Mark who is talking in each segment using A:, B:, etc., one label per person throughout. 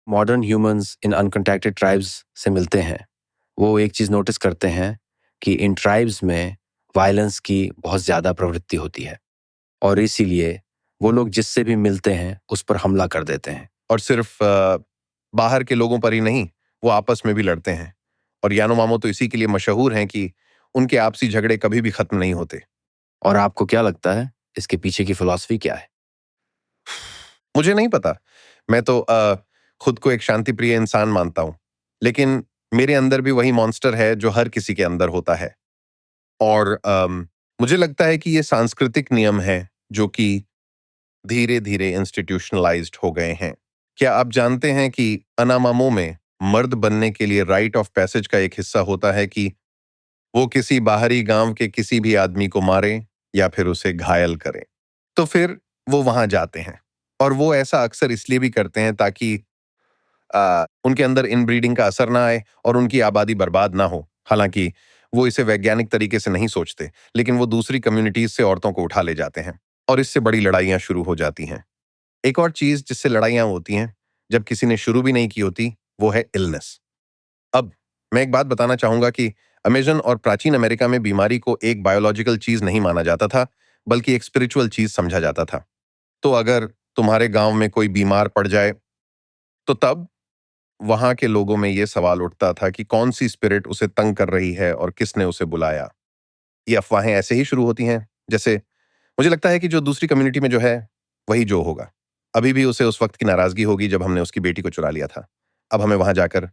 A: Modern humans in अनकॉन्टैक्टेड tribes से मिलते हैं, वो एक चीज़ नोटिस करते हैं कि इन ट्राइब्स में वायलेंस की बहुत ज़्यादा प्रवृत्ति होती है और इसीलिए वो लोग जिससे भी मिलते हैं उस पर हमला कर देते हैं।
B: और सिर्फ बाहर के लोगों पर ही नहीं, वो आपस में भी लड़ते हैं। और यानोमामो तो इसी के लिए मशहूर हैं कि उनके आपसी झगड़े कभी भी खत्म नहीं होते।
A: और आपको क्या लगता है इसके पीछे की फिलॉसफी क्या है?
B: मुझे नहीं पता। मैं तो खुद को एक शांतिप्रिय इंसान मानता हूँ, लेकिन मेरे अंदर भी वही मॉन्स्टर है जो हर किसी के अंदर होता है। और मुझे लगता है कि ये सांस्कृतिक नियम है जो कि धीरे-धीरे इंस्टीट्यूशनलाइज्ड हो गए हैं। क्या आप जानते हैं कि अनामामो में मर्द बनने के लिए राइट ऑफ पैसेज का एक हिस्सा होता है कि वो किसी बाहरी गांव के किसी भी आदमी को मारे या फिर उसे घायल करें? तो फिर वो वहां जाते हैं और वो ऐसा अक्सर इसलिए भी करते हैं ताकि उनके अंदर इनब्रीडिंग का असर ना आए और उनकी आबादी बर्बाद ना हो। हालांकि वो इसे वैज्ञानिक तरीके से नहीं सोचते, लेकिन वो दूसरी कम्युनिटीज से औरतों को उठा ले जाते हैं और इससे बड़ी लड़ाइयां शुरू हो जाती हैं। एक और चीज जिससे लड़ाइयां होती हैं, जब किसी ने शुरू भी नहीं की होती, वो है इलनेस। अब मैं एक बात बताना चाहूंगा कि अमेजन और प्राचीन अमेरिका में बीमारी को एक बायोलॉजिकल चीज नहीं माना जाता था, बल्कि एक स्पिरिचुअल चीज समझा जाता था। तो अगर तुम्हारे गांव में कोई बीमार पड़ जाए, तो तब वहां के लोगों में यह सवाल उठता था कि कौन सी स्पिरिट उसे तंग कर रही है और किसने उसे बुलाया। ये अफवाहें ऐसे ही शुरू होती हैं, जैसे मुझे लगता है कि जो दूसरी कम्युनिटी में जो है, वही जो होगा। अभी भी उसे उस वक्त की नाराजगी होगी जब हमने उसकी बेटी को चुरा लिया था। अब हमें वहां जाकर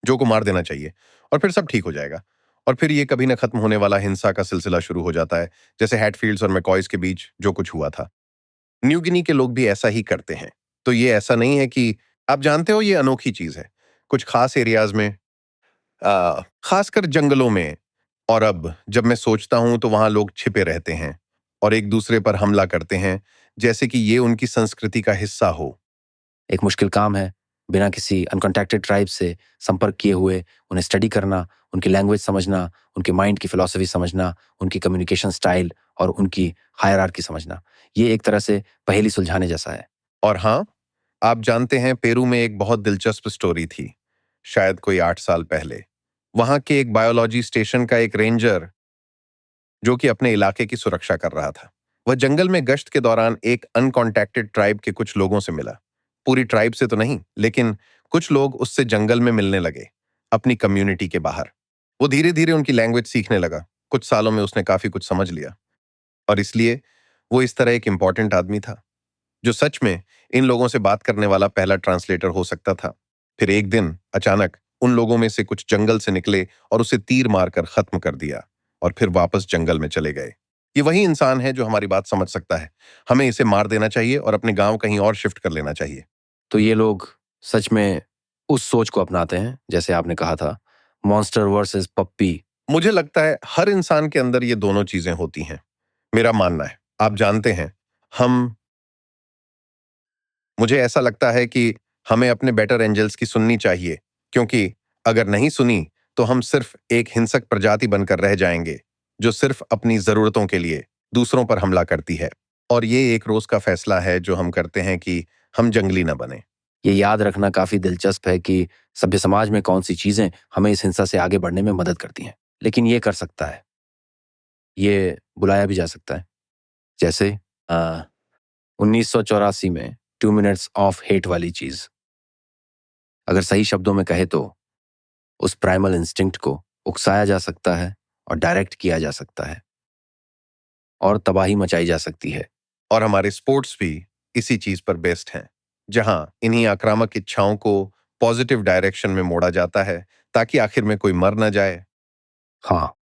B: जो को मार देना चाहिए और फिर सब ठीक हो जाएगा। और फिर ये कभी ना खत्म होने वाला हिंसा का सिलसिला शुरू हो जाता है, जैसे हैटफील्ड्स और मैकॉयज के बीच जो कुछ हुआ था। न्यू गिनी के लोग भी ऐसा ही करते हैं। तो ये ऐसा नहीं है कि आप जानते हो, ये अनोखी चीज है। कुछ खास एरियाज में, खासकर जंगलों में। और अब जब मैं सोचता हूं तो वहां लोग छिपे रहते हैं और एक दूसरे पर हमला करते हैं, जैसे कि ये उनकी संस्कृति का हिस्सा हो।
A: एक मुश्किल काम है, बिना किसी अनकॉन्टैक्टेड ट्राइब से संपर्क किए हुए उन्हें स्टडी करना, उनकी लैंग्वेज समझना, उनके माइंड की फिलॉसफी समझना, उनकी कम्युनिकेशन स्टाइल और उनकी हायरार्की समझना। ये एक तरह से पहेली सुलझाने जैसा है।
B: और हाँ, आप जानते हैं, पेरू में एक बहुत दिलचस्प स्टोरी थी, शायद कोई 8 साल पहले। वहां के एक बायोलॉजी स्टेशन का एक रेंजर, जो कि अपने इलाके की सुरक्षा कर रहा था, वह जंगल में गश्त के दौरान एक अनकॉन्टैक्टेड ट्राइब के कुछ लोगों से मिला। पूरी ट्राइब से तो नहीं, लेकिन कुछ लोग उससे जंगल में मिलने लगे, अपनी कम्युनिटी के बाहर। वो धीरे धीरे उनकी लैंग्वेज सीखने लगा। कुछ सालों में उसने काफी कुछ समझ लिया और इसलिए वो इस तरह एक इंपॉर्टेंट आदमी था, जो सच में इन लोगों से बात करने वाला पहला ट्रांसलेटर हो सकता था। फिर एक दिन अचानक उन लोगों में से कुछ जंगल से निकले और उसे तीर मारकर खत्म कर दिया और फिर वापस जंगल में चले गए। ये वही इंसान है जो हमारी बात समझ सकता है। हमें इसे मार देना चाहिए और अपने गांव कहीं और शिफ्ट कर लेना चाहिए।
A: तो ये लोग सच में उस सोच को अपनाते हैं, जैसे आपने कहा था, मॉन्स्टर वर्सेस पप्पी।
B: मुझे लगता है हर इंसान के अंदर ये दोनों चीजें होती हैं, मेरा मानना है। आप जानते हैं, हम मुझे ऐसा लगता है कि हमें अपने बेटर एंजल्स की सुननी चाहिए, क्योंकि अगर नहीं सुनी तो हम सिर्फ एक हिंसक प्रजाति बनकर रह जाएंगे, जो सिर्फ अपनी जरूरतों के लिए दूसरों पर हमला करती है। और ये एक रोज का फैसला है जो हम करते हैं कि हम जंगली न बने।
A: ये याद रखना काफी दिलचस्प है कि सभ्य समाज में कौन सी चीजें हमें इस हिंसा से आगे बढ़ने में मदद करती हैं। लेकिन ये कर सकता है, ये बुलाया भी जा सकता है। जैसे 1984 में 2 मिनट्स ऑफ हेट वाली चीज, अगर सही शब्दों में कहे तो उस प्राइमल इंस्टिंक्ट को उकसाया जा सकता है और डायरेक्ट किया जा सकता है और तबाही मचाई जा सकती है।
B: और हमारे स्पोर्ट्स भी इसी चीज पर बेस्ड हैं, जहां इन्हीं आक्रामक इच्छाओं को पॉजिटिव डायरेक्शन में मोड़ा जाता है, ताकि आखिर में कोई मर ना जाए।
A: हाँ,